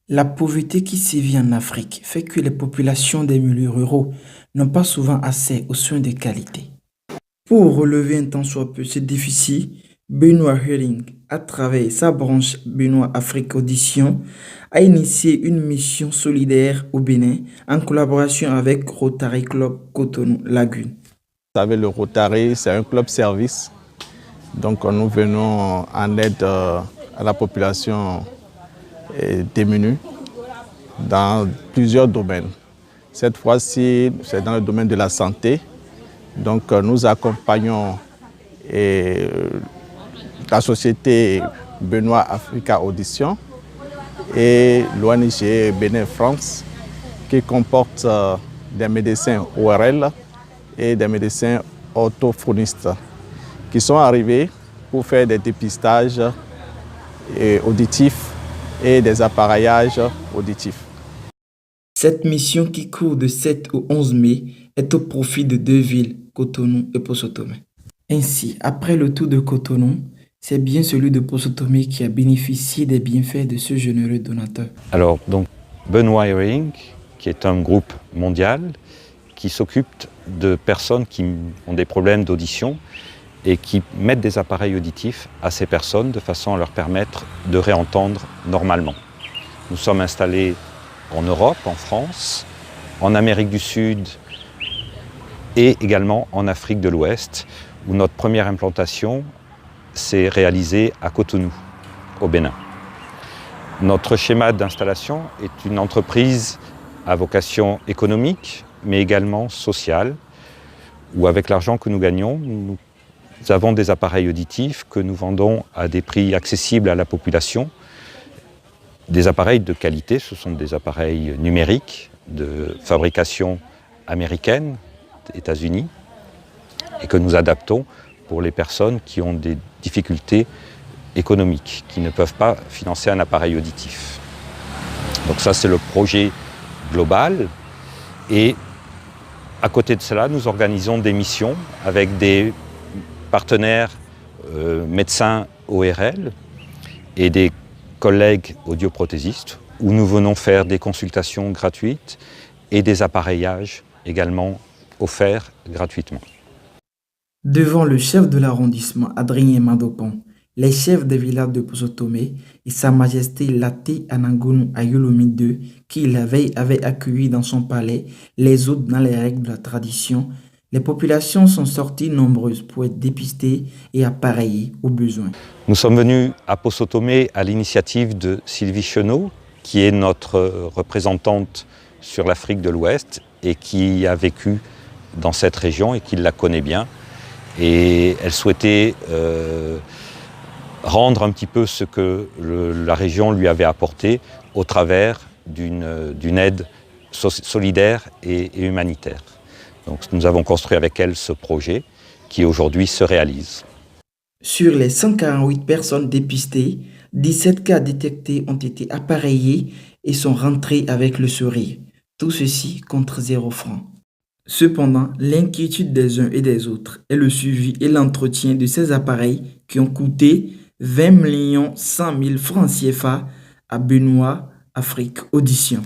La pauvreté qui sévit en Afrique fait que les populations des milieux ruraux n'ont pas souvent accès aux soins de qualité. Pour relever un tant soit peu ce déficit, Benoît Hering, à travers sa branche Benoît Afrique Audition, a initié une mission solidaire au Bénin en collaboration avec Rotary Club Cotonou Lagune. Vous savez, le Rotary, c'est un club service. Donc nous venons en aide à la population démunie dans plusieurs domaines. Cette fois-ci, c'est dans le domaine de la santé. Donc nous accompagnons la société Benoît Africa Audition et l'ONG Bénin France qui comporte des médecins ORL et des médecins orthophonistes qui sont arrivés pour faire des dépistages auditifs et des appareillages auditifs. Cette mission qui court de 7 au 11 mai est au profit de deux villes, Cotonou et Poso-Tomé. Ainsi, après le tour de Cotonou, c'est bien celui de Poso-Tomé qui a bénéficié des bienfaits de ce généreux donateur. Alors, donc, Benoît Hering, qui est un groupe mondial qui s'occupe de personnes qui ont des problèmes d'audition et qui mettent des appareils auditifs à ces personnes de façon à leur permettre de réentendre normalement. Nous sommes installés en Europe, en France, en Amérique du Sud et également en Afrique de l'Ouest, où notre première implantation s'est réalisée à Cotonou, au Bénin. Notre schéma d'installation est une entreprise à vocation économique, mais également sociale, où avec l'argent que nous gagnons, nous avons des appareils auditifs que nous vendons à des prix accessibles à la population. Des appareils de qualité, ce sont des appareils numériques de fabrication américaine, États-Unis, et que nous adaptons pour les personnes qui ont des difficultés économiques, qui ne peuvent pas financer un appareil auditif. Donc ça, c'est le projet global. Et à côté de cela, nous organisons des missions avec des partenaires médecins ORL et des collègues audioprothésistes où nous venons faire des consultations gratuites et des appareillages également offerts gratuitement. Devant le chef de l'arrondissement, Adrien Madopon, les chefs des villages de Poso-Tomé et Sa Majesté Laté Anangonou Ayolomi II, qui la veille avait accueilli dans son palais les hôtes dans les règles de la tradition, les populations sont sorties nombreuses pour être dépistées et appareillées aux besoins. Nous sommes venus à Poso-Tomé à l'initiative de Sylvie Chenot, qui est notre représentante sur l'Afrique de l'Ouest et qui a vécu dans cette région et qui la connaît bien. Et elle souhaitait rendre un petit peu ce que la région lui avait apporté au travers d'une aide solidaire et humanitaire. Donc nous avons construit avec elle ce projet qui aujourd'hui se réalise. Sur les 148 personnes dépistées, 17 cas détectés ont été appareillés et sont rentrés avec le sourire. Tout ceci contre 0 francs. Cependant, l'inquiétude des uns et des autres est le suivi et l'entretien de ces appareils qui ont coûté 20 100 000 francs CFA à Benoît Afrique Audition.